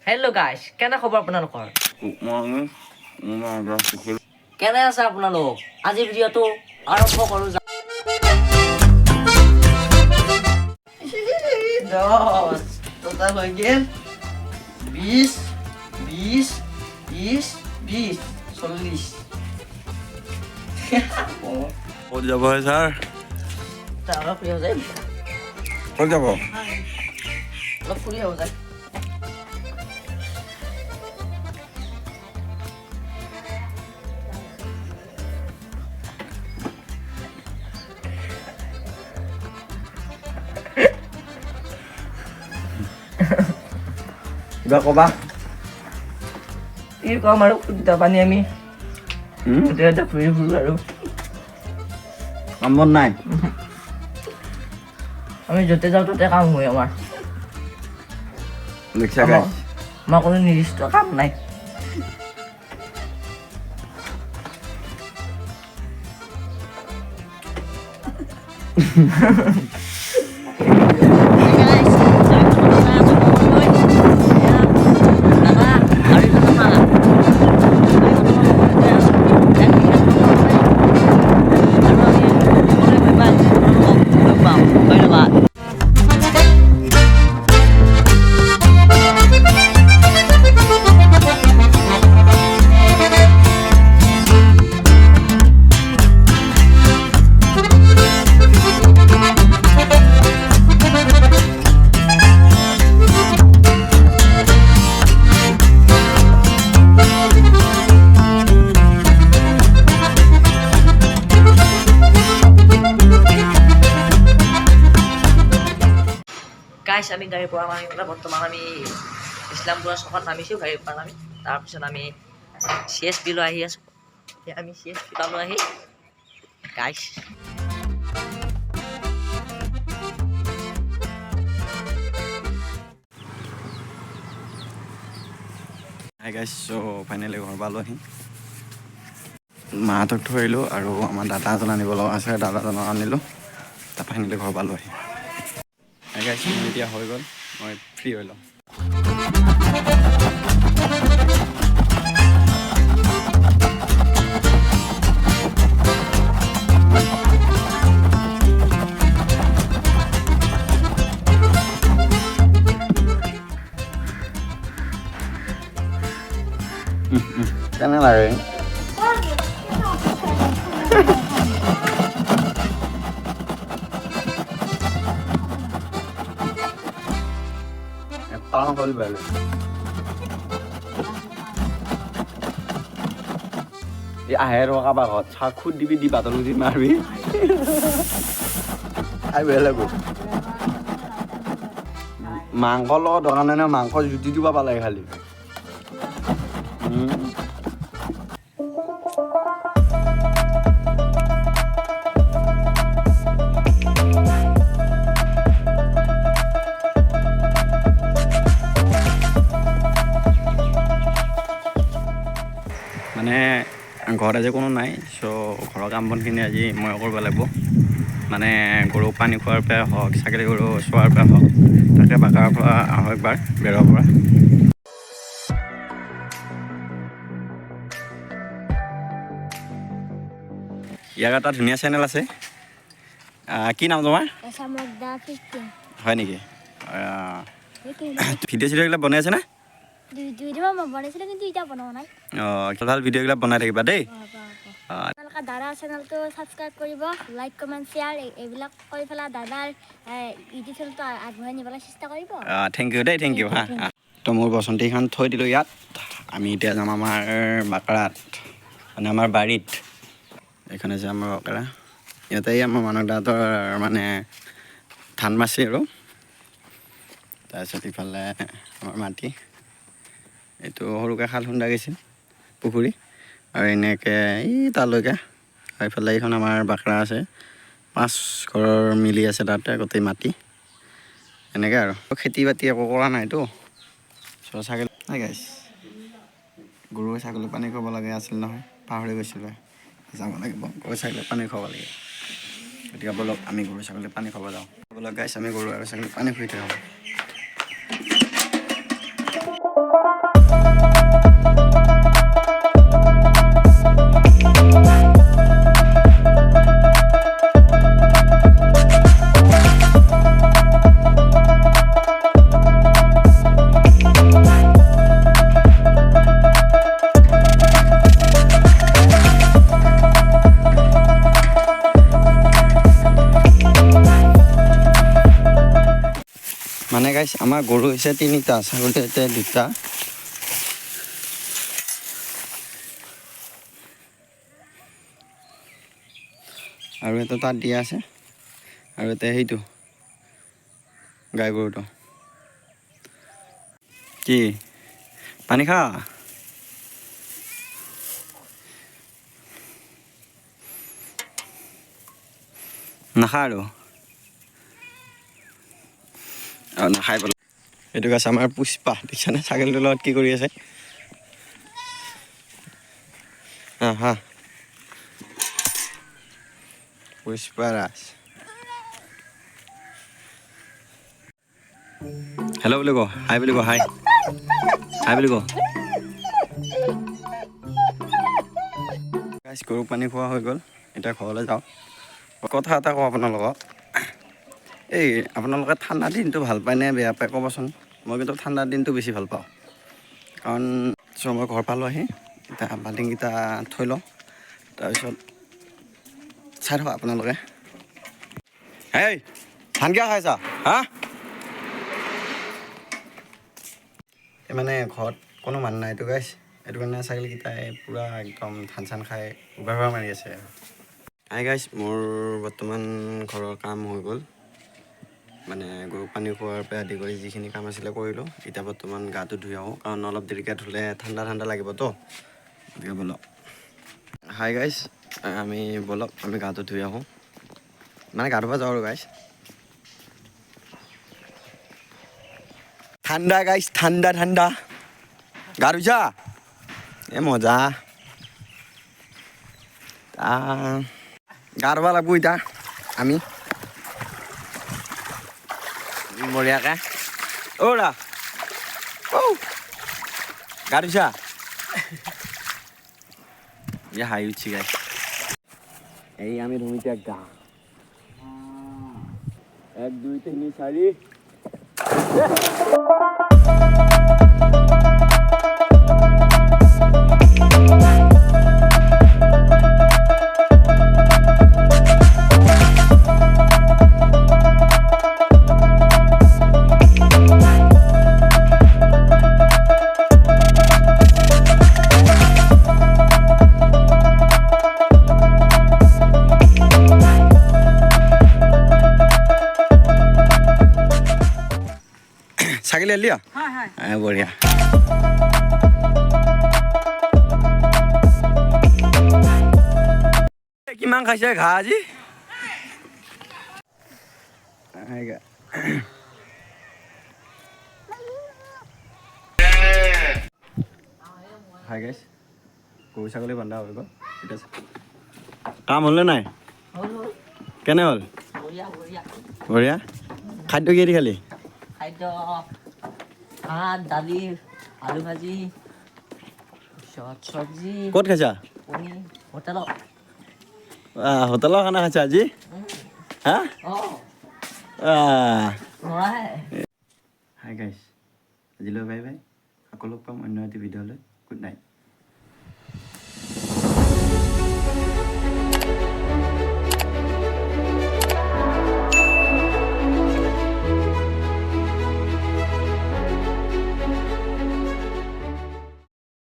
Hello' গাইছ, কেনে খবৰ আপোনালোকৰ? কেনে আছে আপোনালোক? আজি ভিডিঅ'টো আৰম্ভ কৰোঁ। 10 total হৈ গেল 20 20 30 20 40 ক'ত যাব ছাৰ? অলপ ফুৰি হৈ যায়। ক'ত যাব? অলপ ফুৰি হৈ যায়। কিবা ক'বা? কি ক'ম আৰু সুবিধা পানী আমি এতিয়া ফুৰি ফুৰো আৰু কাম বন নাই? আমি য'তে যাওঁ ত'তে কাম হয় আমাৰ। দেখিছা গাইছ? আমাৰ কোনো নিৰ্দিষ্ট কাম নাই। গাইছ, আমি গাড়ীৰ পৰা নামি পেলাই বৰ্তমান আমি ইছলামপুৰৰ চকত নামিছোঁ। গাড়ীৰ পৰা নামি তাৰপিছত আমি CSP লৈ আহি আছোঁ। এতিয়া আমি CSP পালোঁ আহি গাইছ। হাই গাইছ, ফাইনেলি ঘৰ পালোহি। মাহঁতক থৈ আহিলোঁ আৰু আমাৰ দাদা এজন আনিব লগা আছে, দাদাজনক আনিলোঁ। তাৰপৰা ফাইনেলি ঘৰ পালোহি। হাই গাইছ, এতিয়া হৈ গ'ল, মই ফ্ৰী হৈ লওঁ। কেনে লাগে? আহে ৰ কাৰোবাৰ ঘৰত চাহ খুদ দিবি, দি বাটৰ গুটি মাৰিবি খাই বেয়া লাগিব। মাংসৰ লগত দৰকাৰ নাই নহয়, মাংস জুতি দিব পালে খালি। মানে ঘৰত আজি কোনো নাই, চ' ঘৰৰ কাম বনখিনি আজি মই কৰিব লাগিব। মানে গৰুক পানী খোৱাৰ পৰাই হওক, ছাগলী গৰু চোৱাৰ পৰাই হওক, তাকে বাগাৰৰ পৰা আহোঁ একবাৰ, বেৰৰ পৰা। ইয়াৰ এটা ধুনীয়া চেনেল আছে। কি নাম তোমাৰ? হয় নেকি? ভিডিঅ' চিডিঅ'বিলাক বনাই আছে না? ভাল ভিডিঅ'বিলাক বনাই থাকিবা দেই। দাদাৰ চেনেলটো ছাবস্ক্ৰাইব কৰিব, লাইক কমেণ্ট শ্বেয়াৰ এইবিলাক কৰি পেলাই দাদাৰ ইউটিউব চেনেলটো আগবঢ়াই নিবলৈ চেষ্টা কৰিব। থেংক ইউ দেই, থেংক ইউ হা। তো মোৰ বসন্তীখন থৈ দিলোঁ ইয়াত। আমি এতিয়া যাম আমাৰ বাকৰাত, মানে আমাৰ বাৰীত। এইখন আছে আমাৰ বাকৰা। ইয়াতে আমাৰ মানুহ দাঁতৰ মানে ধান মাছি আৰু তাৰপিছত ইফালে আমাৰ মাটি, এইটো সৰুকৈ খাল খুন্দা গৈছিল, পুখুৰী, আৰু এনেকৈ এই তালৈকে। আৰু এইফালে এইখন আমাৰ বাকৰা আছে, 5 ঘৰৰ মিলি আছে তাতে গোটেই মাটি। এনেকৈ আৰু খেতি বাতি একো কৰা নাইতো। চ' ছাগলী গাইছ, গৰু ছাগলী পানী খুৱাব লাগে আছিল নহয়, পাহৰি গৈছিলোঁ। যাব লাগিব, গৰু ছাগলী পানী খুৱাব লাগে। গতিকে ব'লক আমি গৰু ছাগলী পানী খাব যাওঁ। ব'লক গাইছ, আমি গৰু আৰু ছাগলী পানী খুৱাই থাকোঁ। গাইছ আমাৰ গৰু হৈছে 3টা, ছাগলী হৈছে 2টা। আৰু এটা তাত দিয়া আছে, আৰু এটা সেইটো গাই গৰুটো। কি পানী খা? নাখা আৰু নাখাই পেলাই। এইটো আছে আমাৰ পুষ্পা, দেখিছানে ছাগলীটোৰ লগত কি কৰি আছে? হা পুষ্পা ৰাজ। হেল্ল' বুলি ক, হাই বুলি ক, হাই হাই বুলি ক। গাইছ গৰুক পানী খোৱা হৈ গ'ল, এতিয়া ঘৰলৈ যাওঁ। কথা এটা কওঁ আপোনালোকক, এই আপোনালোকে ঠাণ্ডা দিনটো ভাল পায় নে বেয়া পায় ক'বচোন? মই কিন্তু ঠাণ্ডা দিনটো বেছি ভাল পাওঁ, কাৰণ মই ঘৰ পালোঁ আহি, এতিয়া বাল্টিংকেইটা থৈ লওঁ, তাৰপিছত চাই থাকক আপোনালোকে। এই ধান কিয় খাইছা হা? এই মানে ঘৰত কোনো মানুহ নাইতো গাইছ, সেইটো কাৰণে ছাগলীকেইটাই পূৰা একদম ধান চান খাই উগাৰ মাৰি আছে। গাইছ মোৰ বৰ্তমান ঘৰৰ কাম হৈ গ'ল, মানে গৰুক পানী খোৱাৰ পৰা আদি কৰি যিখিনি কাম আছিলে কৰিলোঁ। এতিয়া বৰ্তমান গাটো ধুই আহোঁ, কাৰণ অলপ দেৰিকৈ ধুলে ঠাণ্ডা লাগিবতো, গতিকে ব'লক। হাই গাইছ, আমি ব'লক আমি গাটো ধুই আহোঁ, মানে গা ধুব যাওঁ আৰু গাইছ। ঠাণ্ডা গাইছ, ঠাণ্ডা গা ধুইছা? এ মজা। গা ধুব লাগব এতিয়া আমি বঢ়িয়াকৈ। অ'ৰা গা ধুইছা? হাঁহি উঠছি গাইছ। এই আমি ধুম এতিয়া গা। 1 2 3 4। ছাগলী আলি বঢ়িয়া। কিমান খাইছে ঘাঁহ আজি? হাই গাইছ, গৰু ছাগলী বন্ধা হৈ গ'ল। এতিয়া কাম হ'লনে নাই? কেনে হ'ল? বঢ়িয়া। খাদ্য কিহেদি খালি? খাদ্য ভাত, দালি, আলু ভাজি, চব্জি। ক'ত খাইছা? কণী, হোটেলত। হোটেলৰ খানা খাইছা আজি? হা? হাই গাইছ, আজিলৈ বাই বাই। আকৌ লগ পাম অন্য এটি ভিডিঅ'লৈ। Good night.